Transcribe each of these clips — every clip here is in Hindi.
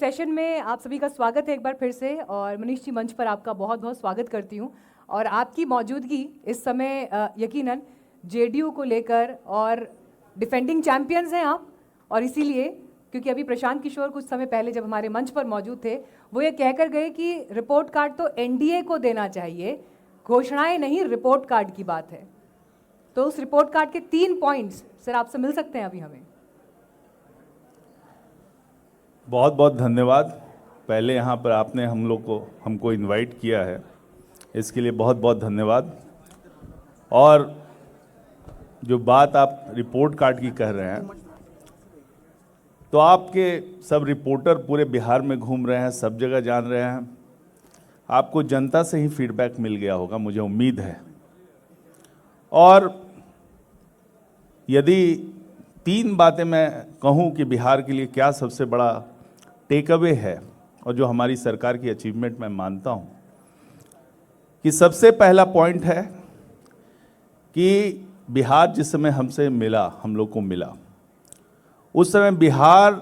सेशन में आप सभी का स्वागत है एक बार फिर से। और मनीष जी, मंच पर आपका बहुत बहुत स्वागत करती हूँ। और आपकी मौजूदगी इस समय यकीनन जेडीयू को लेकर, और डिफेंडिंग चैंपियंस हैं आप, और इसीलिए क्योंकि अभी प्रशांत किशोर कुछ समय पहले जब हमारे मंच पर मौजूद थे, वो ये कहकर गए कि रिपोर्ट कार्ड तो एनडीए को देना चाहिए, घोषणाएं नहीं, रिपोर्ट कार्ड की बात है। तो उस रिपोर्ट कार्ड के 3 पॉइंट्स सर आपसे मिल सकते हैं अभी हमें? बहुत बहुत धन्यवाद। पहले यहाँ पर आपने हमको इनवाइट किया है, इसके लिए बहुत बहुत धन्यवाद। और जो बात आप रिपोर्ट कार्ड की कह रहे हैं, तो आपके सब रिपोर्टर पूरे बिहार में घूम रहे हैं, सब जगह जान रहे हैं। आपको जनता से ही फीडबैक मिल गया होगा, मुझे उम्मीद है। और यदि 3 बातें मैं कहूँ कि बिहार के लिए क्या सबसे बड़ा टेक अवे है, और जो हमारी सरकार की अचीवमेंट मैं मानता हूँ, कि सबसे पहला पॉइंट है कि बिहार जिस समय हमसे मिला, हम लोग को मिला, उस समय बिहार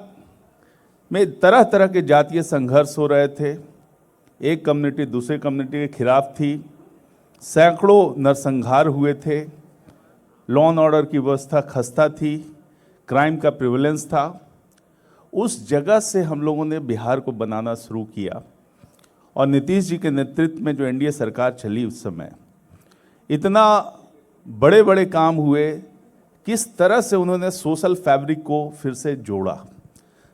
में तरह तरह के जातीय संघर्ष हो रहे थे। एक कम्युनिटी दूसरे कम्युनिटी के खिलाफ थी, सैकड़ों नरसंहार हुए थे, लॉ एंड ऑर्डर की व्यवस्था खस्ता थी, क्राइम का प्रिवेलेंस था। उस जगह से हम लोगों ने बिहार को बनाना शुरू किया, और नीतीश जी के नेतृत्व में जो एनडीए सरकार चली, उस समय इतना बड़े बड़े काम हुए। किस तरह से उन्होंने सोशल फैब्रिक को फिर से जोड़ा।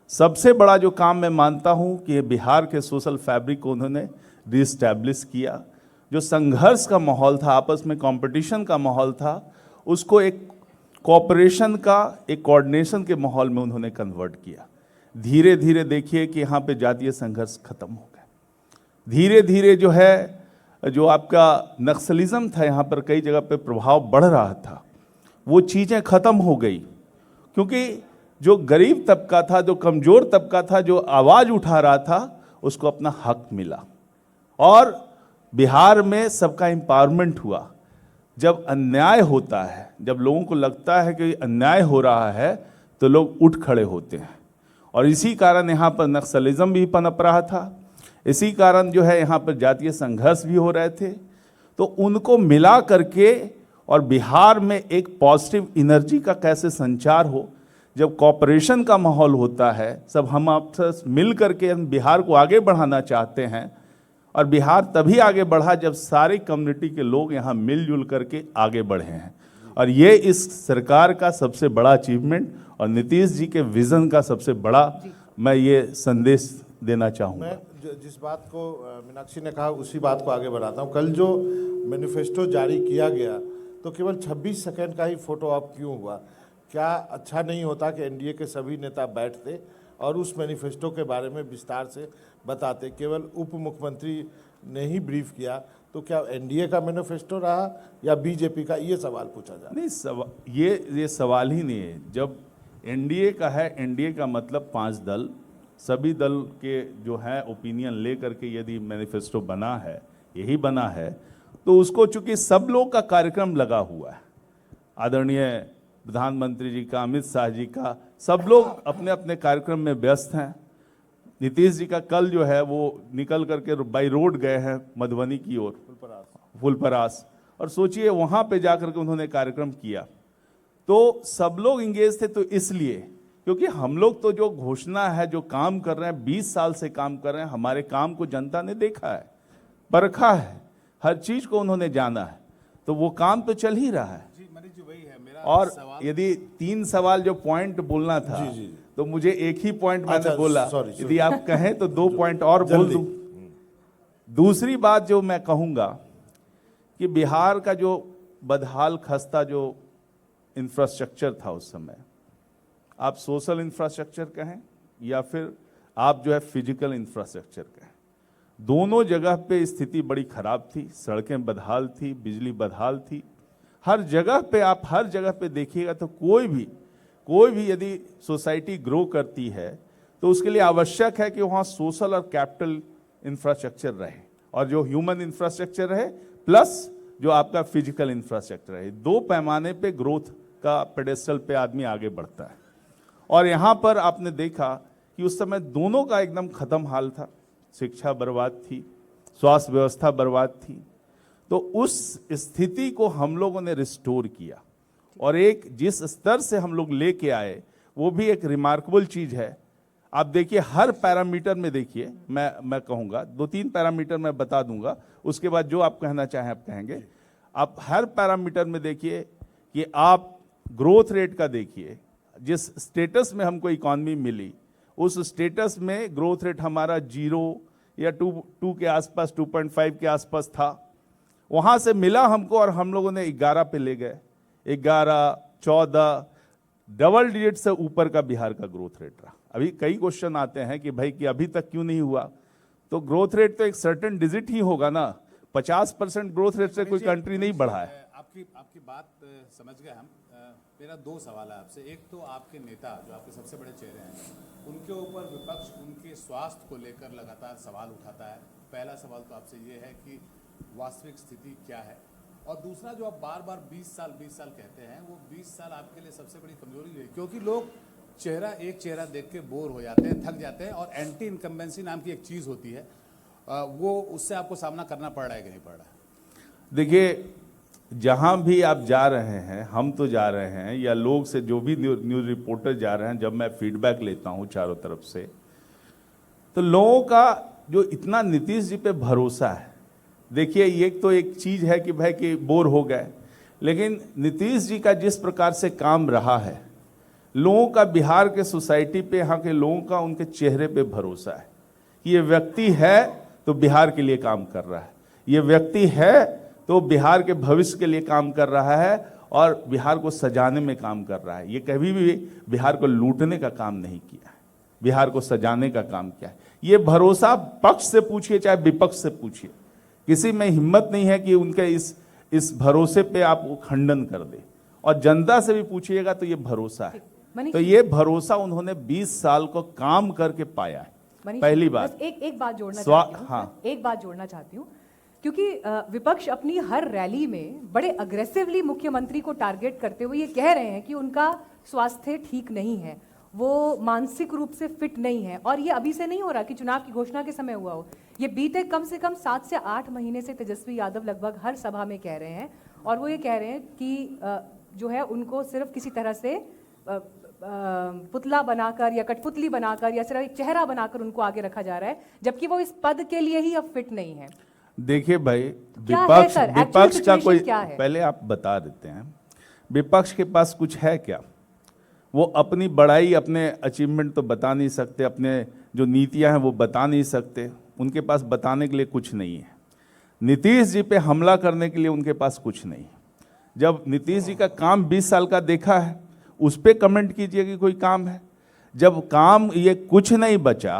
सबसे बड़ा जो काम मैं मानता हूं कि बिहार के सोशल फैब्रिक को उन्होंने रीस्टैब्लिश किया। जो संघर्ष का माहौल था, आपस में कंपटीशन का माहौल था, उसको एक कोऑपरेशन का, एक कोऑर्डिनेशन के माहौल में उन्होंने कन्वर्ट किया। धीरे धीरे देखिए कि यहाँ पे जातीय संघर्ष खत्म हो गए। धीरे धीरे जो आपका नक्सलिज्म था, यहाँ पर कई जगह पे प्रभाव बढ़ रहा था, वो चीज़ें खत्म हो गई। क्योंकि जो गरीब तबका था, जो कमज़ोर तबका था, जो आवाज़ उठा रहा था, उसको अपना हक मिला। और बिहार में सबका एम्पावरमेंट हुआ। जब अन्याय होता है, जब लोगों को लगता है कि अन्याय हो रहा है, तो लोग उठ खड़े होते हैं। और इसी कारण यहाँ पर नक्सलिज्म भी पनप रहा था, इसी कारण जो है यहाँ पर जातीय संघर्ष भी हो रहे थे। तो उनको मिला करके, और बिहार में एक पॉजिटिव एनर्जी का कैसे संचार हो, जब कॉपरेशन का माहौल होता है, सब हम आपसे मिल करके हम बिहार को आगे बढ़ाना चाहते हैं। और बिहार तभी आगे बढ़ा जब सारी कम्युनिटी के लोग यहाँ मिलजुल करके आगे बढ़े हैं। और ये इस सरकार का सबसे बड़ा अचीवमेंट, और नीतीश जी के विजन का सबसे बड़ा मैं ये संदेश देना चाहूँगा। मैं जिस बात को मीनाक्षी ने कहा, उसी बात को आगे बढ़ाता हूँ। कल जो मैनिफेस्टो जारी किया गया, तो केवल 26 सेकंड का ही फोटो ऑप क्यों हुआ? क्या अच्छा नहीं होता कि एनडीए के सभी नेता बैठते और उस मैनिफेस्टो के बारे में विस्तार से बताते? केवल उप मुख्यमंत्री ने ही ब्रीफ किया, तो क्या एनडीए का मैनिफेस्टो रहा या बीजेपी का? ये सवाल पूछा जा रहा है। नहीं, ये सवाल ही नहीं है। जब एनडीए का है, एनडीए का मतलब 5 दल, सभी दल के जो है ओपिनियन ले करके यदि मैनिफेस्टो बना है, यही बना है, तो उसको चूंकि सब लोग का कार्यक्रम लगा हुआ है, आदरणीय प्रधानमंत्री जी का, अमित शाह जी का, सब लोग अपने अपने कार्यक्रम में व्यस्त हैं। नीतीश जी का कल जो है वो निकल करके बाई रोड गए हैं मधुबनी की ओर, फुलपरास, और सोचिए वहाँ पे जाकर के उन्होंने कार्यक्रम किया। तो सब लोग इंगेज थे। तो इसलिए क्योंकि हम लोग तो जो घोषणा है, जो काम कर रहे हैं, 20 साल से काम कर रहे हैं, हमारे काम को जनता ने देखा है, परखा है, हर चीज को उन्होंने जाना है, तो वो काम तो चल ही रहा है। जी मनीष जी, वही है मेरा और सवाल। यदि 3 सवाल जो पॉइंट बोलना था, जी। तो मुझे एक ही पॉइंट मैंने बोला। सॉरी। यदि आप कहें तो 2 पॉइंट और बोल दूं। दूसरी बात जो मैं कहूंगा कि बिहार का जो बदहाल खस्ता जो इंफ्रास्ट्रक्चर था उस समय, आप सोशल इंफ्रास्ट्रक्चर कहें या फिर आप जो है फिजिकल इंफ्रास्ट्रक्चर कहें, दोनों जगह पे स्थिति बड़ी खराब थी। सड़कें बदहाल थी, बिजली बदहाल थी, हर जगह पे आप हर जगह पे देखिएगा तो कोई भी यदि सोसाइटी ग्रो करती है, तो उसके लिए आवश्यक है कि वहाँ सोशल और कैपिटल इंफ्रास्ट्रक्चर रहे, और जो ह्यूमन इंफ्रास्ट्रक्चर रहे प्लस जो आपका फिजिकल इंफ्रास्ट्रक्चर रहे। 2 पैमाने पे ग्रोथ का पेडेस्टल पे आदमी आगे बढ़ता है। और यहाँ पर आपने देखा कि उस समय दोनों का एकदम खत्म हाल था, शिक्षा बर्बाद थी, स्वास्थ्य व्यवस्था बर्बाद थी। तो उस स्थिति को हम लोगों ने रिस्टोर किया और एक जिस स्तर से हम लोग लेके आए वो भी एक रिमार्केबल चीज है। आप देखिए हर पैरामीटर में, देखिए मैं कहूँगा 2-3 पैरामीटर मैं बता दूंगा, उसके बाद जो आप कहना चाहें आप कहेंगे। आप हर पैरामीटर में देखिए कि आप ग्रोथ रेट का देखिए, जिस स्टेटस में हमको इकॉनमी मिली उस स्टेटस में ग्रोथ रेट हमारा 0 या 2 के आसपास, 2.5 के आसपास था। वहाँ से मिला हमको और हम लोगों ने 11 पे ले गए, 11, 14, डबल डिजिट से ऊपर का बिहार का ग्रोथ रेट रहा। अभी कई क्वेश्चन आते हैं कि भाई कि अभी तक क्यों नहीं हुआ, तो ग्रोथ रेट तो एक सर्टेन डिजिट ही होगा ना। 50% ग्रोथ रेट से कोई कंट्री नहीं बढ़ा है। आपकी बात समझ गए हम। मेरा 2 सवाल है आपसे। एक तो आपके नेता जो आपके सबसे बड़े चेहरे हैं, उनके ऊपर विपक्ष उनके स्वास्थ्य को लेकर लगातार सवाल उठाता है। पहला सवाल तो आपसे ये है कि वास्तविक स्थिति क्या है, और दूसरा जो आप बार बार 20 साल कहते हैं, वो 20 साल आपके लिए सबसे बड़ी कमजोरी है, क्योंकि लोग एक चेहरा देख के बोर हो जाते हैं, थक जाते हैं, और एंटी इनकम्बेंसी नाम की एक चीज़ होती है, वो उससे आपको सामना करना पड़ रहा है कि नहीं पड़ रहा है? देखिए जहाँ भी आप जा रहे हैं, हम तो जा रहे हैं या लोग से जो भी न्यूज़ रिपोर्टर जा रहे हैं, जब मैं फीडबैक लेता हूँ चारों तरफ से, तो लोगों का जो इतना नीतीश जी पे भरोसा है। देखिए ये तो एक चीज़ है कि भाई कि बोर हो गए, लेकिन नीतीश जी का जिस प्रकार से काम रहा है, लोगों का बिहार के सोसाइटी पे, यहाँ के लोगों का उनके चेहरे पे भरोसा है कि ये व्यक्ति है तो बिहार के लिए काम कर रहा है, ये व्यक्ति है तो बिहार के भविष्य के लिए काम कर रहा है और बिहार को सजाने में काम कर रहा है। ये कभी भी बिहार को लूटने का काम नहीं किया है, बिहार को सजाने का काम किया है। ये भरोसा पक्ष से पूछिए चाहे विपक्ष से पूछिए, किसी में हिम्मत नहीं है कि उनके इस भरोसे पे आप वो खंडन कर दे। और जनता से भी पूछिएगा तो ये भरोसा है, तो ये भरोसा उन्होंने 20 साल को काम करके पाया है। पहली बात। एक बात जोड़ना चाहती हूँ। हाँ। एक बात जोड़ना चाहती हूँ, क्योंकि विपक्ष अपनी हर रैली में बड़े अग्रेसिवली मुख्यमंत्री को टारगेट करते हुए ये कह रहे हैं कि उनका स्वास्थ्य ठीक नहीं है, वो मानसिक रूप से फिट नहीं है। और ये अभी से नहीं हो रहा कि चुनाव की घोषणा के समय हुआ हो, ये बीते कम से कम 7 से 8 महीने से तेजस्वी यादव लगभग हर सभा में कह रहे हैं। और वो ये कह रहे हैं कि जो है उनको सिर्फ किसी तरह से पुतला बनाकर या कठपुतली बनाकर या सिर्फ एक चेहरा बनाकर उनको आगे रखा जा रहा है, जबकि वो इस पद के लिए ही अब फिट नहीं है। देखिए भाई, विपक्ष का कोई, पहले आप बता देते हैं विपक्ष के पास कुछ है क्या? वो अपनी बड़ाई, अपने अचीवमेंट तो बता नहीं सकते, अपने जो नीतियां हैं वो बता नहीं सकते, उनके पास बताने के लिए कुछ नहीं है। नीतीश जी पे हमला करने के लिए उनके पास कुछ नहीं है। जब नीतीश जी का काम 20 साल का देखा है, उस पर कमेंट कीजिए कि कोई काम है। जब काम ये कुछ नहीं बचा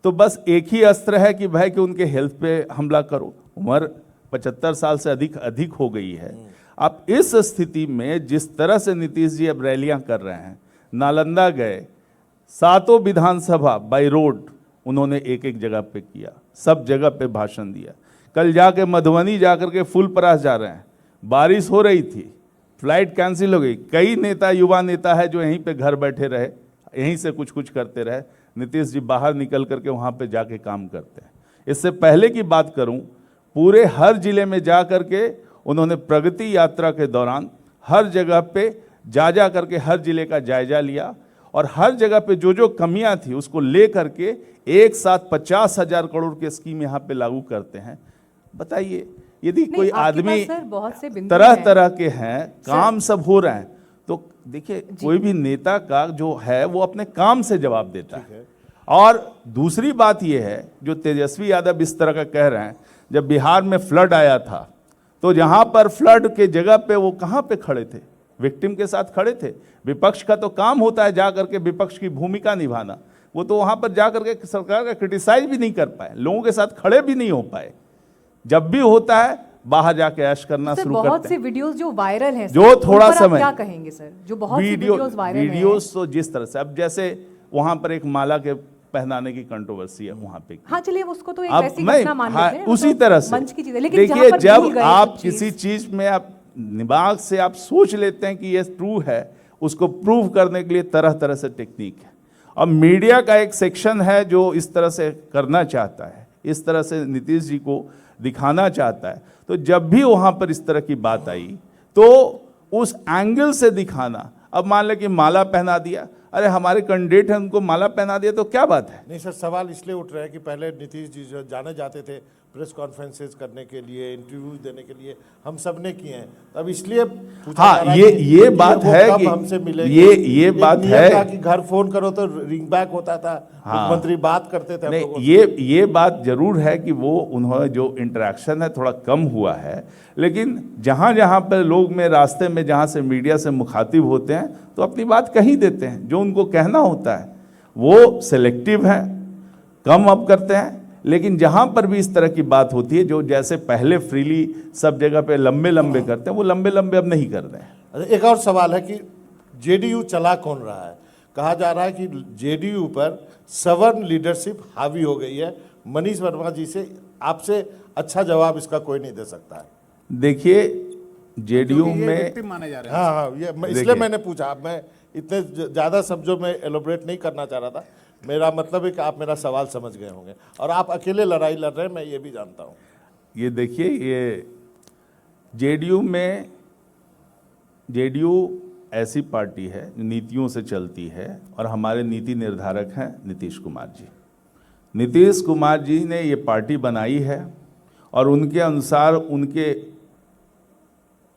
तो बस एक ही अस्त्र है कि भाई कि उनके हेल्थ पे हमला करो। उम्र 75 साल से अधिक हो गई है। आप इस स्थिति में जिस तरह से नीतीश जी अब रैलियां कर रहे हैं, नालंदा गए, 7 विधानसभा बाय रोड उन्होंने एक जगह पे किया, सब जगह पे भाषण दिया। कल जाके मधुबनी जाकर के फुलपरास जा रहे हैं, बारिश हो रही थी, फ्लाइट कैंसिल हो गई। कई नेता, युवा नेता है जो यहीं पे घर बैठे रहे, यहीं से कुछ करते रहे। नीतीश जी बाहर निकल करके वहाँ पे जाके काम करते हैं। इससे पहले की बात करूं, पूरे हर जिले में जा करके उन्होंने प्रगति यात्रा के दौरान हर जगह पे जा करके हर जिले का जायजा लिया और हर जगह पे जो कमियां थी उसको ले करके एक साथ 50,000 करोड़ की स्कीम यहाँ पे लागू करते हैं। बताइए, यदि कोई आदमी तरह के हैं, काम सब हो रहे हैं, तो देखिए कोई भी नेता का जो है वो अपने काम से जवाब देता है। और दूसरी बात ये है, जो तेजस्वी यादव इस तरह का कह रहे हैं, जब बिहार में फ्लड आया था तो जहां पर फ्लड के जगह पे वो कहां पे खड़े थे? विक्टिम के साथ खड़े थे। विपक्ष का तो काम होता है जा करके विपक्ष की भूमिका निभाना, वो तो वहां पर जा करके सरकार का क्रिटिसाइज भी नहीं कर पाए, लोगों के साथ खड़े भी नहीं हो पाए। जब भी होता है बाहर जाके ऐश करना शुरू करते हैं। बहुत से वीडियोस जो वायरल हैं, जो थोड़ा समय क्या कहेंगे सर, जो बहुत वीडियोस वायरल हैं? वीडियोस तो जिस तरह से, अब जैसे वहां पर एक माला के पहनाने की कंट्रोवर्सी है वहां पे। हाँ चलिए, उसको तो एक वैसी घटना मान लेते हैं, उसी तरह से मंच की चीज़ है। लेकिन देखिए, जब आप किसी चीज में आप दिमाग से आप सोच लेते हैं कि ये ट्रू है, उसको प्रूव करने के लिए तरह तरह से टेक्निक है। और मीडिया का एक सेक्शन है जो इस तरह से करना चाहता है, इस तरह से नीतीश जी को दिखाना चाहता है। तो जब भी वहाँ पर इस तरह की बात आई तो उस एंगल से दिखाना, अब मान लें कि माला पहना दिया, अरे हमारे कैंडिडेट हैं उनको माला पहना दिया तो क्या बात है। नहीं सर, सवाल इसलिए उठ रहे हैं कि पहले नीतीश जी जो जाने जाते थे प्रेस कॉन्फ्रेंसेस करने के लिए, इंटरव्यू देने के लिए, हम सब ने किए हैं, तब इसलिए पूछा हाँ, जा रहा ये कि बात वो है कब कि हमसे मिलेंगे। ये एक बात नियम है था कि घर फोन करो तो रिंग बैक होता था, हाँ। मुख्यमंत्री बात करते थे हम नहीं, लोगों से। ये बात जरूर है कि वो उन्होंने जो इंटरेक्शन है थोड़ा कम हुआ है, लेकिन जहाँ जहाँ पर लोग में रास्ते में जहाँ से मीडिया से मुखातिब होते हैं तो अपनी बात कह ही देते हैं। जो उनको कहना होता है वो सिलेक्टिव है, कम अब करते हैं, लेकिन जहाँ पर भी इस तरह की बात होती है जो जैसे पहले फ्रीली सब जगह पे लंबे लंबे करते हैं, वो लंबे लंबे अब नहीं कर रहे हैं। अच्छा, एक और सवाल है कि जेडीयू चला कौन रहा है? कहा जा रहा है कि जेडीयू पर सवर्न लीडरशिप हावी हो गई है। मनीष वर्मा जी से आपसे अच्छा जवाब इसका कोई नहीं दे सकता है। देखिए जेडीयू क्योंकि ये में victim माने जा रहे हैं। हाँ हाँ, ये इसलिए देखिए। मैंने पूछा। मैं इतने ज़्यादा शब्दों में एलोबरेट नहीं करना चाह रहा था। मेरा मतलब है कि आप मेरा सवाल समझ गए होंगे, और आप अकेले लड़ाई लड़ रहे हैं, मैं ये भी जानता हूँ। ये देखिए, ये जेडीयू ऐसी पार्टी है जो नीतियों से चलती है और हमारे नीति निर्धारक हैं नीतीश कुमार जी। नीतीश कुमार जी ने ये पार्टी बनाई है और उनके अनुसार उनके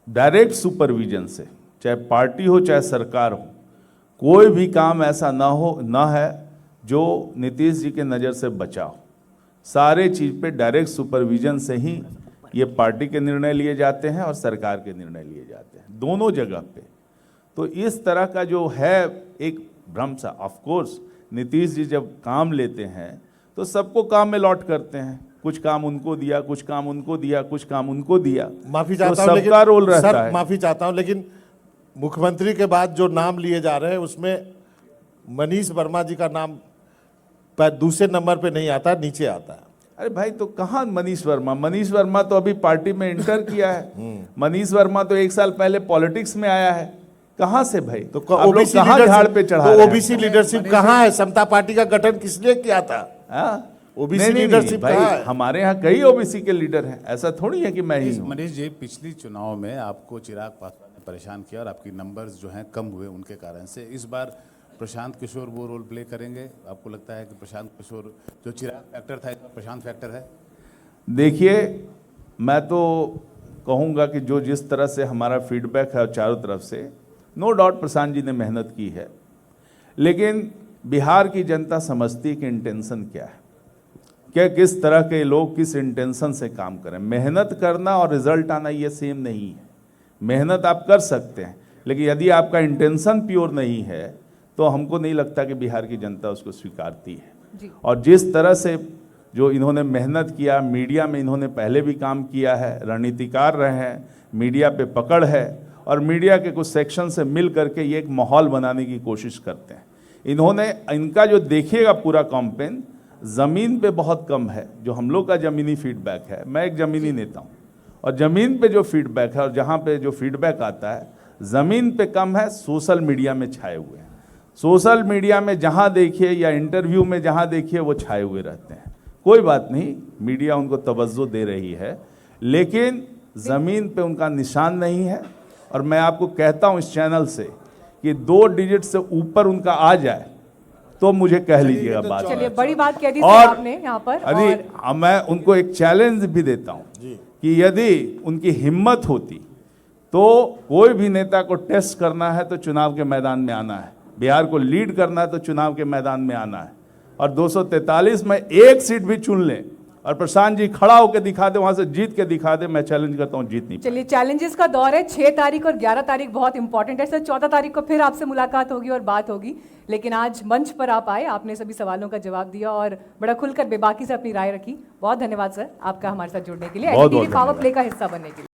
डायरेक्ट सुपरविजन से, चाहे पार्टी हो चाहे सरकार हो, कोई भी काम ऐसा ना है जो नीतीश जी के नज़र से बचा हो। सारे चीज़ पे डायरेक्ट सुपरविजन से ही ये पार्टी के निर्णय लिए जाते हैं और सरकार के निर्णय लिए जाते हैं, दोनों जगह पे। तो इस तरह का जो है एक भ्रम सा, ऑफ कोर्स नीतीश जी जब काम लेते हैं तो सबको काम में लॉट करते हैं, कुछ काम उनको दिया, कुछ काम उनको दिया, कुछ काम उनको दिया, माफी तो चाहता हूं, सबका रोल रहता सर है। माफी चाहता हूं, लेकिन मुख्यमंत्री के बाद जो नाम लिए जा रहे हैं उसमें मनीष वर्मा जी का नाम दूसरे नंबर पे नहीं आता, नीचे आता है। अरे भाई, तो कहाँ मनीष वर्मा तो अभी पार्टी में इंटर किया है। मनीष वर्मा तो 1 साल पहले पॉलिटिक्स में आया है, कहाँ से भाई? तो आप लोग ओबीसी कहाँ झाड़ पे चढ़ा रहे हैं? ओबीसी लीडरशिप कहाँ है? समता पार्टी का गठन किसने किया था? हाँ? ओबीसी नहीं, लीडरशिप भाई, कहाँ है? हमारे यहाँ कई ओबीसी के लीडर हैं, ऐसा थोड़ी है कि मैं ही हूँ। मनीष जी, पिछली चुनाव में आपको चिराग पासवान ने परेशान किया और आपकी नंबर्स जो हैं कम हुए उनके कारण से। इस बार प्रशांत किशोर वो रोल प्ले करेंगे? आपको लगता है कि प्रशांत किशोर जो चिराग फैक्टर था, प्रशांत फैक्टर है? देखिए, मैं तो कहूँगा कि जो जिस तरह से हमारा फीडबैक है चारों तरफ से, नो डाउट प्रशांत जी ने मेहनत की है, लेकिन बिहार की जनता समझती है कि इंटेंशन क्या है, क्या किस तरह के लोग किस इंटेंशन से काम करें। मेहनत करना और रिजल्ट आना ये सेम नहीं है। मेहनत आप कर सकते हैं, लेकिन यदि आपका इंटेंशन प्योर नहीं है तो हमको नहीं लगता कि बिहार की जनता उसको स्वीकारती है। और जिस तरह से जो इन्होंने मेहनत किया, मीडिया में इन्होंने पहले भी काम किया है, रणनीतिकार रहे हैं, मीडिया पे पकड़ है और मीडिया के कुछ सेक्शन से मिल करके ये एक माहौल बनाने की कोशिश करते हैं। इनका जो देखिएगा पूरा कैंपेन ज़मीन पे बहुत कम है। जो हम लोग का ज़मीनी फीडबैक है, मैं एक ज़मीनी नेता हूँ, और ज़मीन पे जो फीडबैक है और जहाँ पे जो फीडबैक आता है ज़मीन पे कम है, सोशल मीडिया में छाए हुए हैं। सोशल मीडिया में जहाँ देखिए या इंटरव्यू में जहाँ देखिए वो छाए हुए रहते हैं। कोई बात नहीं, मीडिया उनको तवज्जो दे रही है, लेकिन ज़मीन पे उनका निशान नहीं है। और मैं आपको कहता हूँ इस चैनल से कि 2 डिजिट से ऊपर उनका आ जाए तो मुझे कह लीजिएगा बात। चलिए, बड़ी बात कह दी सर और आपने यहाँ पर। अरे मैं उनको एक चैलेंज भी देता हूँ कि यदि उनकी हिम्मत होती तो कोई भी नेता को टेस्ट करना है तो चुनाव के मैदान में आना है, बिहार को लीड करना है तो चुनाव के मैदान में आना है, और 243 में 1 सीट भी चुन लें और प्रशांत जी खड़ा होकर दिखा दे, वहां से जीत के दिखा दे, मैं चैलेंज करता हूं जीत नहीं। चलिए, चैलेंजेस का दौर है। 6 तारीख और 11 तारीख बहुत इंपॉर्टेंट है सर। 14 तारीख को फिर आपसे मुलाकात होगी और बात होगी, लेकिन आज मंच पर आप आए, आपने सभी सवालों का जवाब दिया और बड़ा खुलकर बेबाकी से अपनी राय रखी। बहुत धन्यवाद सर आपका हमारे साथ जुड़ने के लिए, बहुत पावर प्ले का हिस्सा बनने के लिए।